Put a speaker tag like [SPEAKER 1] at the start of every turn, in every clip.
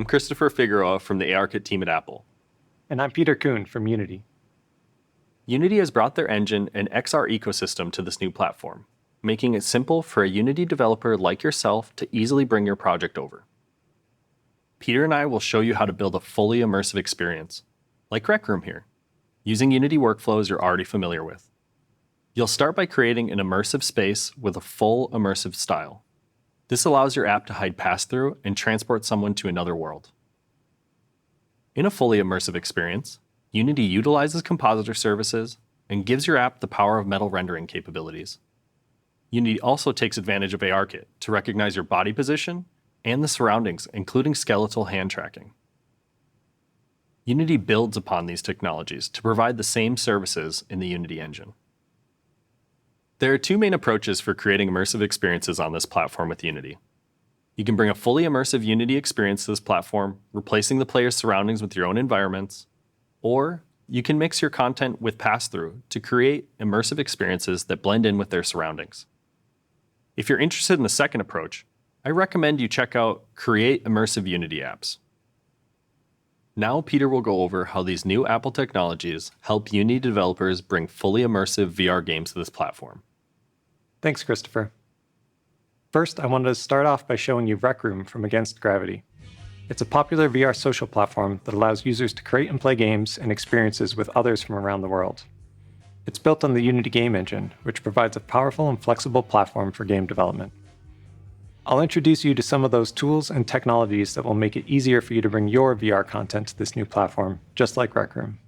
[SPEAKER 1] I'm Christopher Figueroa from the ARKit team at Apple.
[SPEAKER 2] And I'm Peter Kuhn from Unity.
[SPEAKER 1] Unity has brought their engine and XR ecosystem to this new platform, making it simple for a Unity developer like yourself to easily bring your project over. Peter and I will show you how to build a fully immersive experience, like Rec Room here, using Unity workflows you're already familiar with. You'll start by creating an immersive space with a full immersive style. This allows your app to hide pass-through and transport someone to another world. In a fully immersive experience, Unity utilizes compositor services and gives your app the power of metal rendering capabilities. Unity also takes advantage of ARKit to recognize your body position and the surroundings, including skeletal hand tracking. Unity builds upon these technologies to provide the same services in the Unity engine. There are two main approaches for creating immersive experiences on this platform with Unity. You can bring a fully immersive Unity experience to this platform, replacing the player's surroundings with your own environments, or you can mix your content with pass-through to create immersive experiences that blend in with their surroundings. If you're interested in the second approach, I recommend you check out Create Immersive Unity Apps. Now Peter will go over how these new Apple technologies help Unity developers bring fully immersive VR games to this platform.
[SPEAKER 2] Thanks, Christopher. First, I wanted to start off by showing you Rec Room from Against Gravity. It's a popular VR social platform that allows users to create and play games and experiences with others from around the world. It's built on the Unity game engine, which provides a powerful and flexible platform for game development. I'll introduce you to some of those tools and technologies that will make it easier for you to bring your VR content to this new platform, just like Rec Room.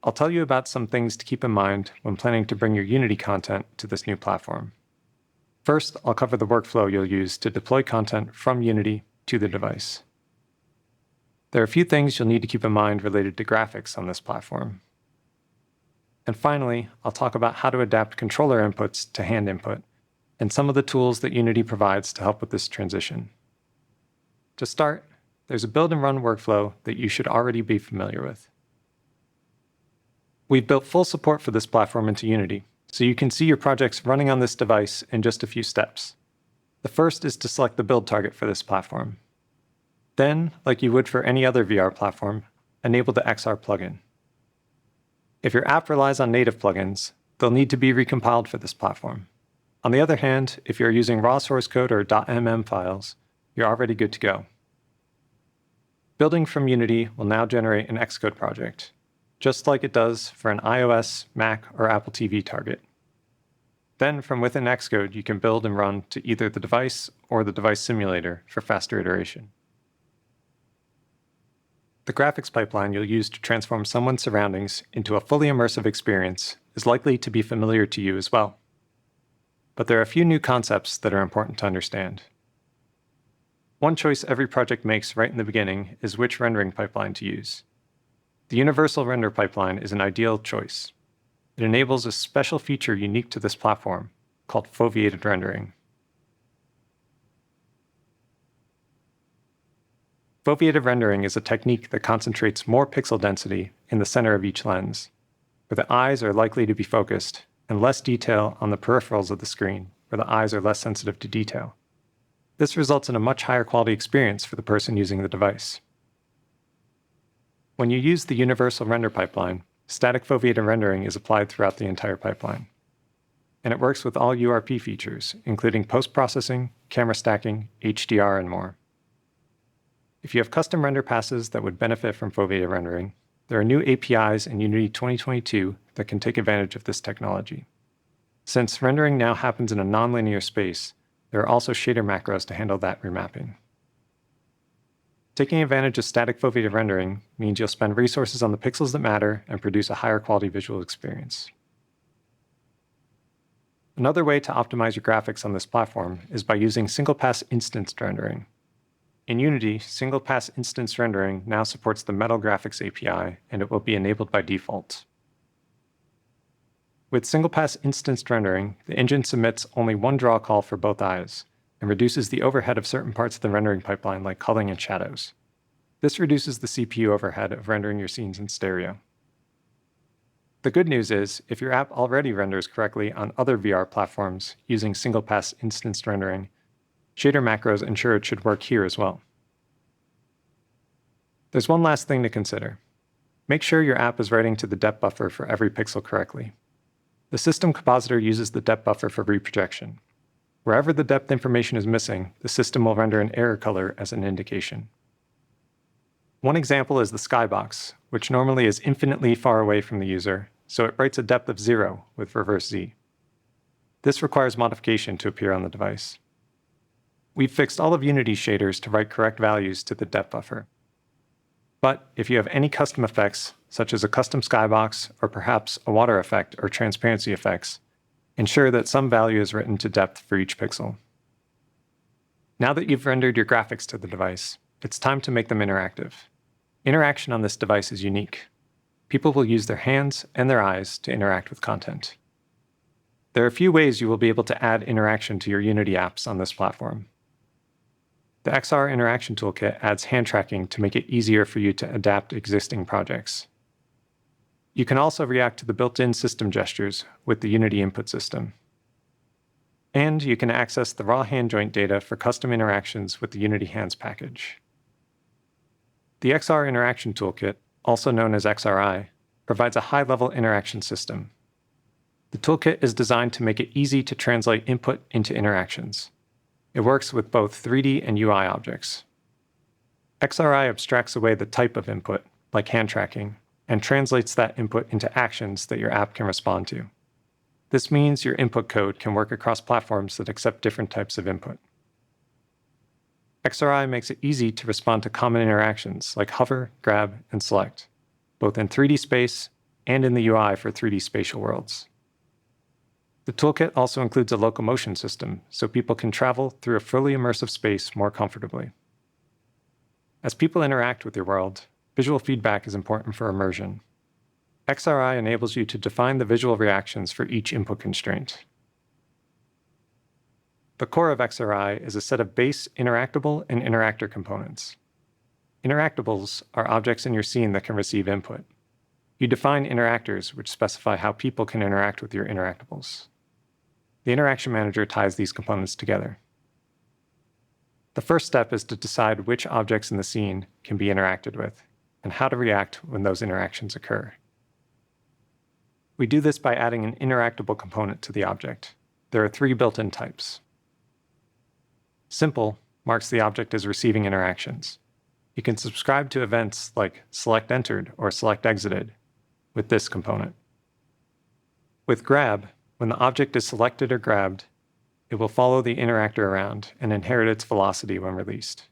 [SPEAKER 2] I'll tell you about some things to keep in mind when planning to bring your Unity content to this new platform. First, I'll cover the workflow you'll use to deploy content from Unity to the device. There are a few things you'll need to keep in mind related to graphics on this platform. And finally, I'll talk about how to adapt controller inputs to hand input, and some of the tools that Unity provides to help with this transition. To start, there's a build and run workflow that you should already be familiar with. We've built full support for this platform into Unity, so you can see your projects running on this device in just a few steps. The first is to select the build target for this platform. Then, like you would for any other VR platform, enable the XR plugin. If your app relies on native plugins, they'll need to be recompiled for this platform. On the other hand, if you're using raw source code or .mm files, you're already good to go. Building from Unity will now generate an Xcode project, just like it does for an iOS, Mac, or Apple TV target. Then from within Xcode, you can build and run to either the device or the device simulator for faster iteration. The graphics pipeline you'll use to transform someone's surroundings into a fully immersive experience is likely to be familiar to you as well. But there are a few new concepts that are important to understand. One choice every project makes right in the beginning is which rendering pipeline to use. The universal render pipeline is an ideal choice. It enables a special feature unique to this platform called foveated rendering. Foveated rendering is a technique that concentrates more pixel density in the center of each lens, where the eyes are likely to be focused, and less detail on the peripherals of the screen, where the eyes are less sensitive to detail. This results in a much higher quality experience for the person using the device. When you use the universal render pipeline, static foveated rendering is applied throughout the entire pipeline. And it works with all URP features, including post-processing, camera stacking, HDR, and more. If you have custom render passes that would benefit from foveated rendering, there are new APIs in Unity 2022 that can take advantage of this technology. Since rendering now happens in a nonlinear space, there are also shader macros to handle that remapping. Taking advantage of static foveated rendering means you'll spend resources on the pixels that matter and produce a higher quality visual experience. Another way to optimize your graphics on this platform is by using single-pass instanced rendering. In Unity, single-pass instance rendering now supports the Metal Graphics API, and it will be enabled by default. With single-pass instanced rendering, the engine submits only one draw call for both eyes, and reduces the overhead of certain parts of the rendering pipeline like culling and shadows. This reduces the CPU overhead of rendering your scenes in stereo. The good news is, if your app already renders correctly on other VR platforms using single-pass instanced rendering, shader macros ensure it should work here as well. There's one last thing to consider. Make sure your app is writing to the depth buffer for every pixel correctly. The system compositor uses the depth buffer for reprojection. Wherever the depth information is missing, the system will render an error color as an indication. One example is the skybox, which normally is infinitely far away from the user, so it writes a depth of 0 with reverse Z. This requires modification to appear on the device. We've fixed all of Unity's shaders to write correct values to the depth buffer. But if you have any custom effects, such as a custom skybox or perhaps a water effect or transparency effects, ensure that some value is written to depth for each pixel. Now that you've rendered your graphics to the device, it's time to make them interactive. Interaction on this device is unique. People will use their hands and their eyes to interact with content. There are a few ways you will be able to add interaction to your Unity apps on this platform. The XR Interaction Toolkit adds hand tracking to make it easier for you to adapt existing projects. You can also react to the built-in system gestures with the Unity input system. And you can access the raw hand joint data for custom interactions with the Unity Hands package. The XR Interaction Toolkit, also known as XRI, provides a high-level interaction system. The toolkit is designed to make it easy to translate input into interactions. It works with both 3D and UI objects. XRI abstracts away the type of input, like hand tracking, and translates that input into actions that your app can respond to. This means your input code can work across platforms that accept different types of input. XRI makes it easy to respond to common interactions like hover, grab, and select, both in 3D space and in the UI for 3D spatial worlds. The toolkit also includes a locomotion system, so people can travel through a fully immersive space more comfortably. As people interact with your world, visual feedback is important for immersion. XRI enables you to define the visual reactions for each input constraint. The core of XRI is a set of base interactable and interactor components. Interactables are objects in your scene that can receive input. You define interactors, which specify how people can interact with your interactables. The interaction manager ties these components together. The first step is to decide which objects in the scene can be interacted with, and how to react when those interactions occur. We do this by adding an interactable component to the object. There are 3 built-in types. Simple marks the object as receiving interactions. You can subscribe to events like select entered or select exited with this component. With grab, when the object is selected or grabbed, it will follow the interactor around and inherit its velocity when released.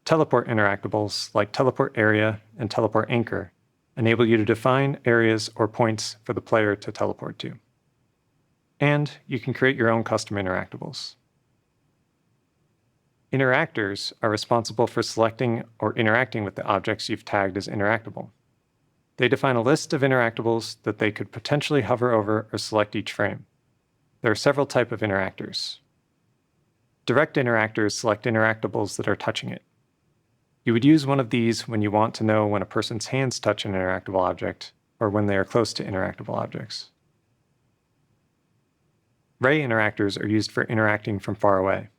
[SPEAKER 2] Teleport interactables like teleport area and teleport anchor enable you to define areas or points for the player to teleport to. And you can create your own custom interactables. Interactors are responsible for selecting or interacting with the objects you've tagged as interactable. They define a list of interactables that they could potentially hover over or select each frame. There are several types of interactors. Direct interactors select interactables that are touching it. You would use one of these when you want to know when a person's hands touch an interactable object or when they are close to interactable objects. Ray interactors are used for interacting from far away.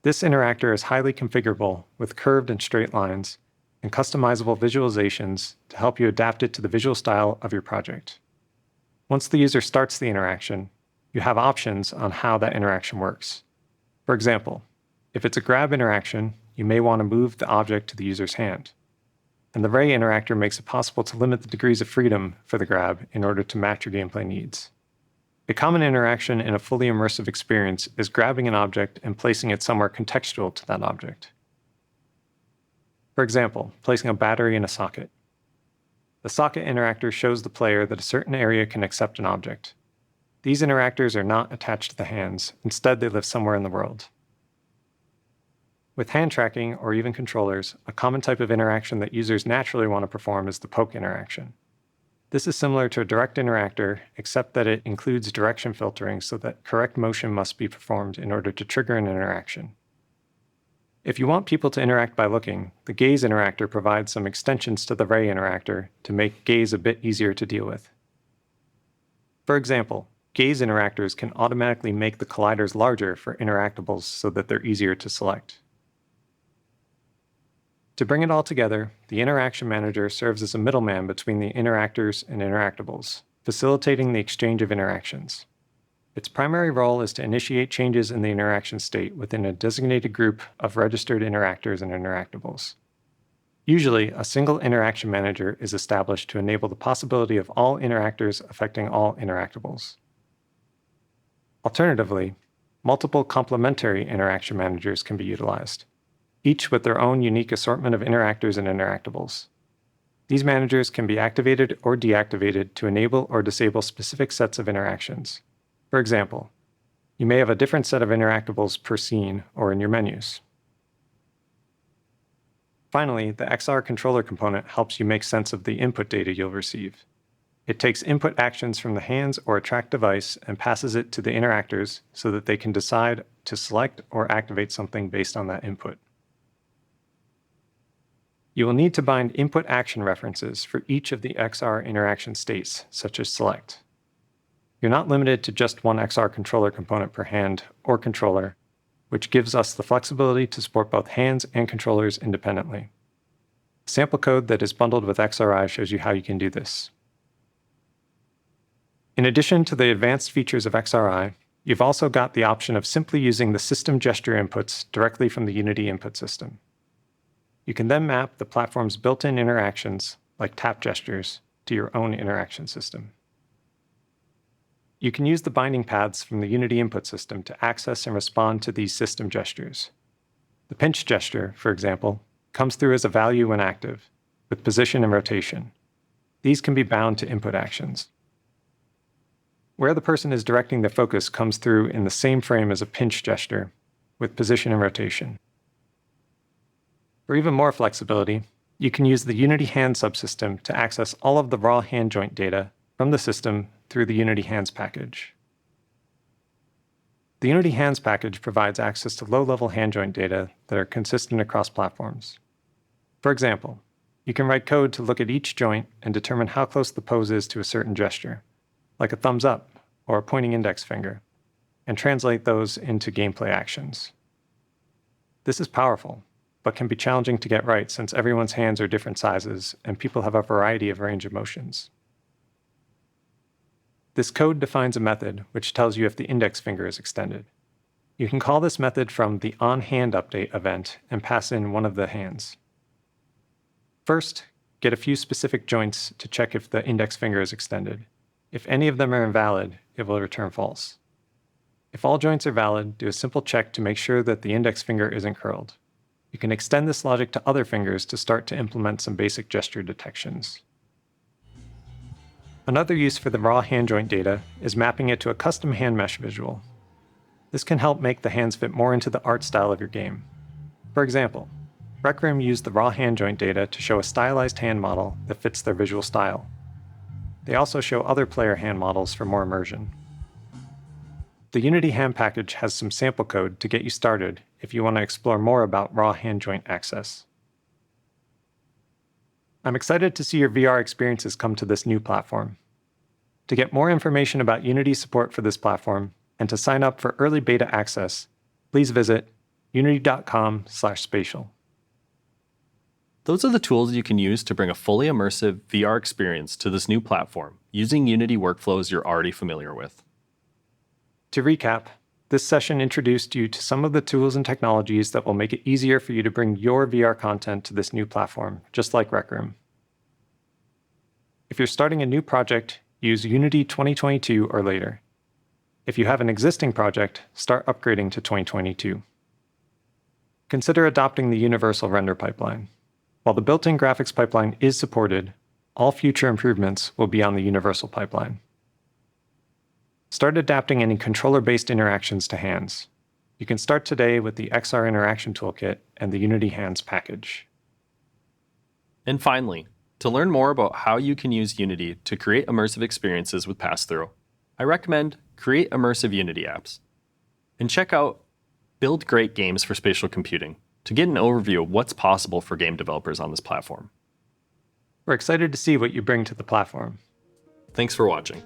[SPEAKER 2] This interactor is highly configurable with curved and straight lines and customizable visualizations to help you adapt it to the visual style of your project. Once the user starts the interaction, you have options on how that interaction works. For example, if it's a grab interaction, you may want to move the object to the user's hand. And the Ray interactor makes it possible to limit the degrees of freedom for the grab in order to match your gameplay needs. A common interaction in a fully immersive experience is grabbing an object and placing it somewhere contextual to that object. For example, placing a battery in a socket. The socket interactor shows the player that a certain area can accept an object. These interactors are not attached to the hands, instead they live somewhere in the world. With hand tracking or even controllers, a common type of interaction that users naturally want to perform is the poke interaction. This is similar to a direct interactor, except that it includes direction filtering so that correct motion must be performed in order to trigger an interaction. If you want people to interact by looking, the gaze interactor provides some extensions to the Ray interactor to make gaze a bit easier to deal with. For example, gaze interactors can automatically make the colliders larger for interactables so that they're easier to select. To bring it all together, the Interaction Manager serves as a middleman between the interactors and interactables, facilitating the exchange of interactions. Its primary role is to initiate changes in the interaction state within a designated group of registered interactors and interactables. Usually, a single interaction manager is established to enable the possibility of all interactors affecting all interactables. Alternatively, multiple complementary interaction managers can be utilized, each with their own unique assortment of interactors and interactables. These managers can be activated or deactivated to enable or disable specific sets of interactions. For example, you may have a different set of interactables per scene or in your menus. Finally, the XR controller component helps you make sense of the input data you'll receive. It takes input actions from the hands or a tracked device and passes it to the interactors so that they can decide to select or activate something based on that input. You will need to bind input action references for each of the XR interaction states, such as select. You're not limited to just one XR controller component per hand or controller, which gives us the flexibility to support both hands and controllers independently. Sample code that is bundled with XRI shows you how you can do this. In addition to the advanced features of XRI, you've also got the option of simply using the system gesture inputs directly from the Unity input system. You can then map the platform's built-in interactions, like tap gestures, to your own interaction system. You can use the binding paths from the Unity input system to access and respond to these system gestures. The pinch gesture, for example, comes through as a value when active, with position and rotation. These can be bound to input actions. Where the person is directing their focus comes through in the same frame as a pinch gesture, with position and rotation. For even more flexibility, you can use the Unity Hand subsystem to access all of the raw hand joint data from the system through the Unity Hands package. The Unity Hands package provides access to low-level hand joint data that are consistent across platforms. For example, you can write code to look at each joint and determine how close the pose is to a certain gesture, like a thumbs up or a pointing index finger, and translate those into gameplay actions. This is powerful, but can be challenging to get right since everyone's hands are different sizes and people have a variety of range of motions. This code defines a method which tells you if the index finger is extended. You can call this method from the onHandUpdate event and pass in one of the hands. First, get a few specific joints to check if the index finger is extended. If any of them are invalid, it will return false. If all joints are valid, do a simple check to make sure that the index finger isn't curled. You can extend this logic to other fingers to start to implement some basic gesture detections. Another use for the raw hand joint data is mapping it to a custom hand mesh visual. This can help make the hands fit more into the art style of your game. For example, Rec Room used the raw hand joint data to show a stylized hand model that fits their visual style. They also show other player hand models for more immersion. The Unity Hand package has some sample code to get you started if you want to explore more about raw hand joint access. I'm excited to see your VR experiences come to this new platform. To get more information about Unity support for this platform and to sign up for early beta access, please visit unity.com/spatial.
[SPEAKER 1] Those are the tools you can use to bring a fully immersive VR experience to this new platform using Unity workflows you're already familiar with.
[SPEAKER 2] To recap, this session introduced you to some of the tools and technologies that will make it easier for you to bring your VR content to this new platform, just like Rec Room. If you're starting a new project, use Unity 2022 or later. If you have an existing project, start upgrading to 2022. Consider adopting the universal render pipeline. While the built-in graphics pipeline is supported, all future improvements will be on the universal pipeline. Start adapting any controller-based interactions to hands. You can start today with the XR Interaction Toolkit and the Unity Hands package.
[SPEAKER 1] And finally, to learn more about how you can use Unity to create immersive experiences with Pass-Through, I recommend Create Immersive Unity Apps. And check out Build Great Games for Spatial Computing to get an overview of what's possible for game developers on this platform.
[SPEAKER 2] We're excited to see what you bring to the platform.
[SPEAKER 1] Thanks for watching.